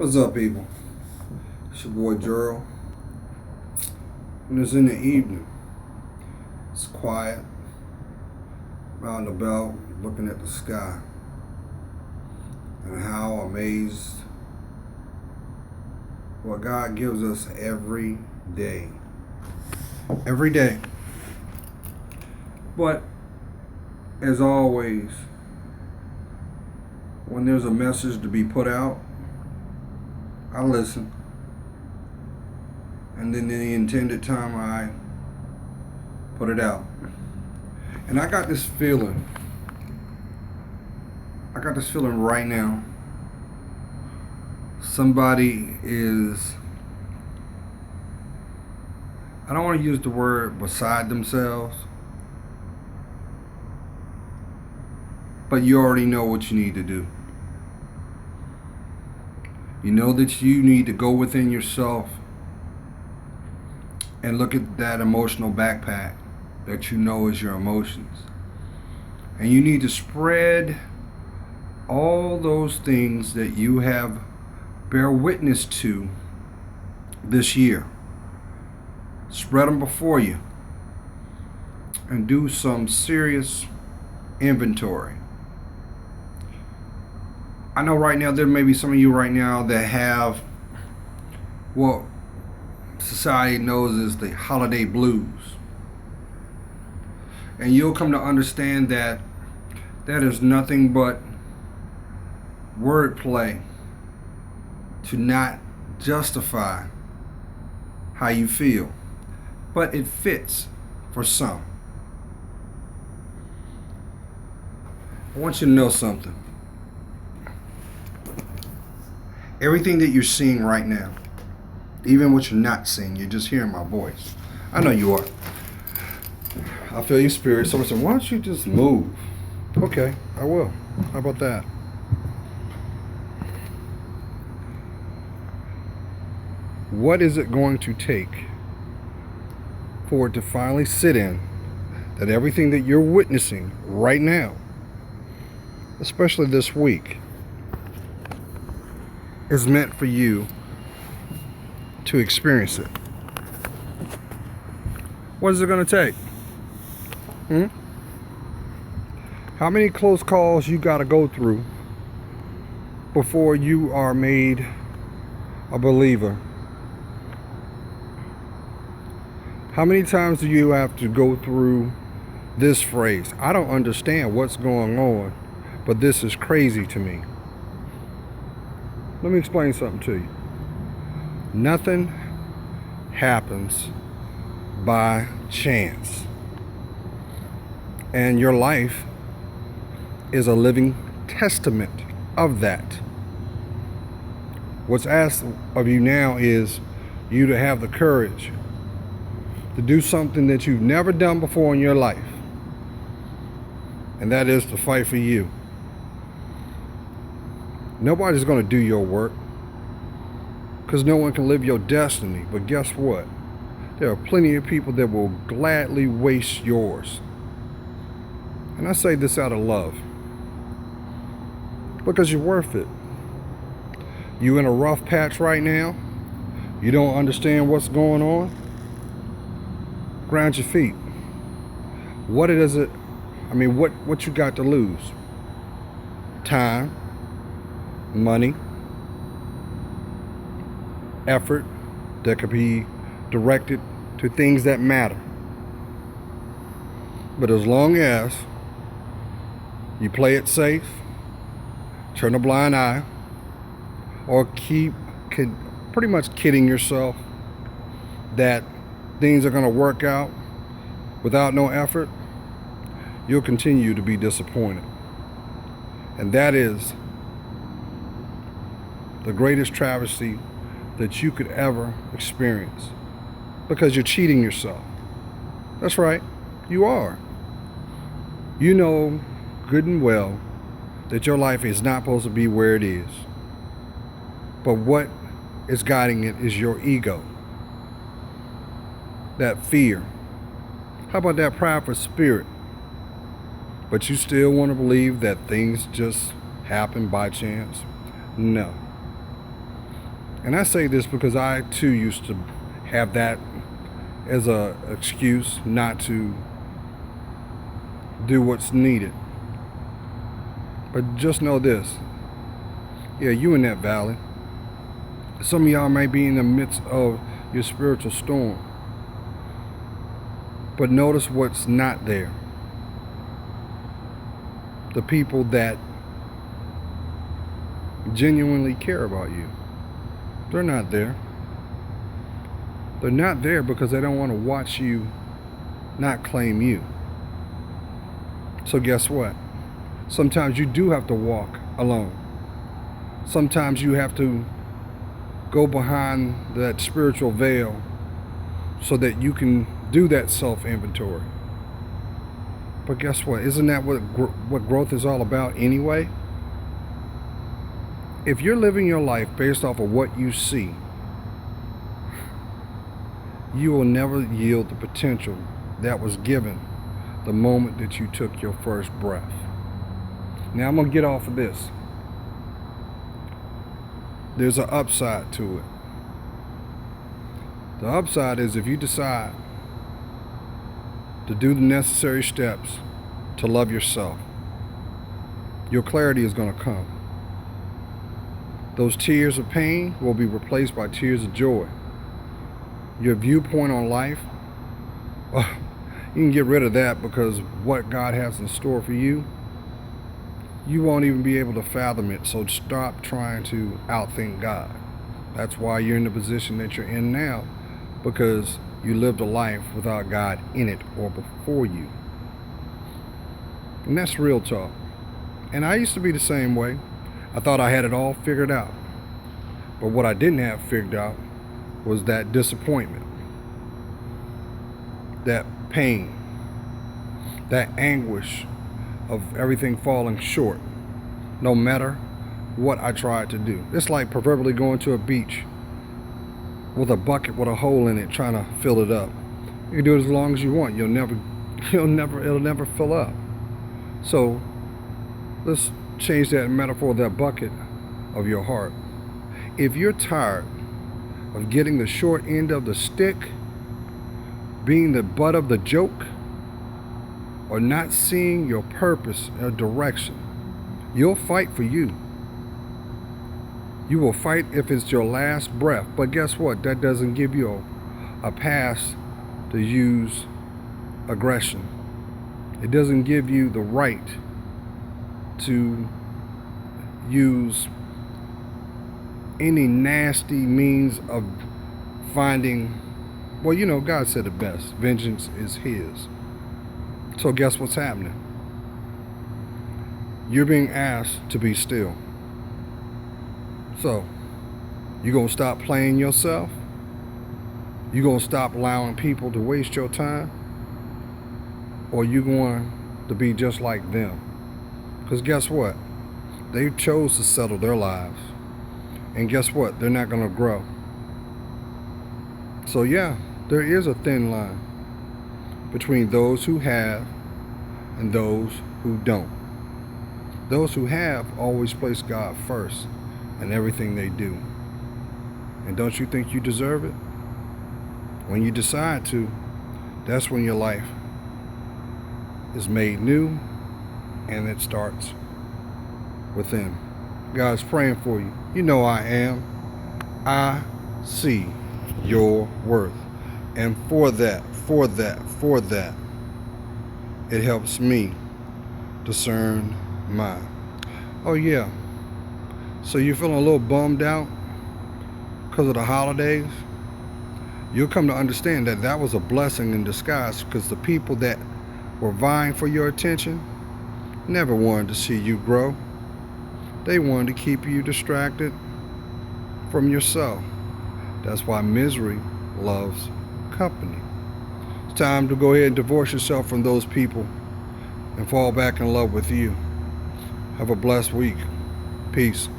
What's up, people? It's your boy Gerald. And it's in the evening. It's quiet. Round the belt, looking at the sky. And how amazed what God gives us every day. Every day. But, as always, when there's a message to be put out, I listen. And then in the intended time, I put it out. And I got this feeling right now. Somebody is, I don't want to use the word beside themselves, but you already know what you need to do. You know that you need to go within yourself and look at that emotional backpack that you know is your emotions. And you need to spread all those things that you have bear witness to this year. Spread them before you and do some serious inventory. I know right now there may be some of you right now that have what society knows as the holiday blues. And you'll come to understand that that is nothing but wordplay to not justify how you feel. But it fits for some. I want you to know something. Everything that you're seeing right now, even what you're not seeing, you're just hearing my voice. I know you are. I feel your spirit. Someone said, why don't you just move? Okay, I will. How about that? What is it going to take for it to finally sit in that everything that you're witnessing right now, especially this week, is meant for you to experience it? What is it going to take? How many close calls you got to go through before you are made a believer? How many times do you have to go through this phrase? I don't understand what's going on, but this is crazy to me. Let me explain something to you. Nothing happens by chance. And your life is a living testament of that. What's asked of you now is you to have the courage to do something that you've never done before in your life. And that is to fight for you. Nobody's going to do your work, because no one can live your destiny. But guess what? There are plenty of people that will gladly waste yours. And I say this out of love, because you're worth it. You in a rough patch right now? You don't understand what's going on? Ground your feet. What you got to lose? Time, money, effort that could be directed to things that matter. But as long as you play it safe, turn a blind eye, or keep pretty much kidding yourself that things are going to work out without no effort, you'll continue to be disappointed. And that is the greatest travesty that you could ever experience, because you're cheating yourself. That's right, you are. You know good and well that your life is not supposed to be where it is. But what is guiding it is your ego. That fear. How about that prideful spirit? But you still want to believe that things just happen by chance? No. And I say this because I too used to have that as a excuse not to do what's needed. But just know this. Yeah, you in that valley. Some of y'all may be in the midst of your spiritual storm. But notice what's not there. The people that genuinely care about you. They're not there. They're not there because they don't want to watch you not claim you. So guess what? Sometimes you do have to walk alone. Sometimes you have to go behind that spiritual veil so that you can do that self-inventory. But guess what? Isn't that what growth is all about anyway? If you're living your life based off of what you see, you will never yield the potential that was given the moment that you took your first breath. Now I'm going to get off of this. There's an upside to it. The upside is if you decide to do the necessary steps to love yourself, your clarity is going to come. Those tears of pain will be replaced by tears of joy. Your viewpoint on life, you can get rid of that because what God has in store for you, you won't even be able to fathom it. So stop trying to outthink God. That's why you're in the position that you're in now, because you lived a life without God in it or before you. And that's real talk. And I used to be the same way. I thought I had it all figured out. But what I didn't have figured out was that disappointment, that pain, that anguish of everything falling short, no matter what I tried to do. It's like proverbially going to a beach with a bucket with a hole in it trying to fill it up. You can do it as long as you want. It'll never fill up. So let's change that metaphor, that bucket of your heart. If you're tired of getting the short end of the stick, being the butt of the joke, or not seeing your purpose or direction, you'll fight for you. You will fight if it's your last breath. But guess what? That doesn't give you a pass to use aggression. It doesn't give you the right to use any nasty means of finding, well, you know, God said it best, vengeance is his. So guess what's happening? You're being asked to be still. So, you gonna stop playing yourself? You gonna stop allowing people to waste your time? Or you going to be just like them? Because guess what? They chose to settle their lives. And guess what? They're not going to grow. So yeah, there is a thin line between those who have and those who don't. Those who have always place God first in everything they do. And don't you think you deserve it? When you decide to, that's when your life is made new and it starts within. God's praying for you. You know I am. I see your worth. And for that, it helps me discern mine. Oh yeah. So you're feeling a little bummed out because of the holidays? You'll come to understand that that was a blessing in disguise, because the people that were vying for your attention never wanted to see you grow. They wanted to keep you distracted from yourself. That's why misery loves company. It's time to go ahead and divorce yourself from those people and fall back in love with you. Have a blessed week. Peace.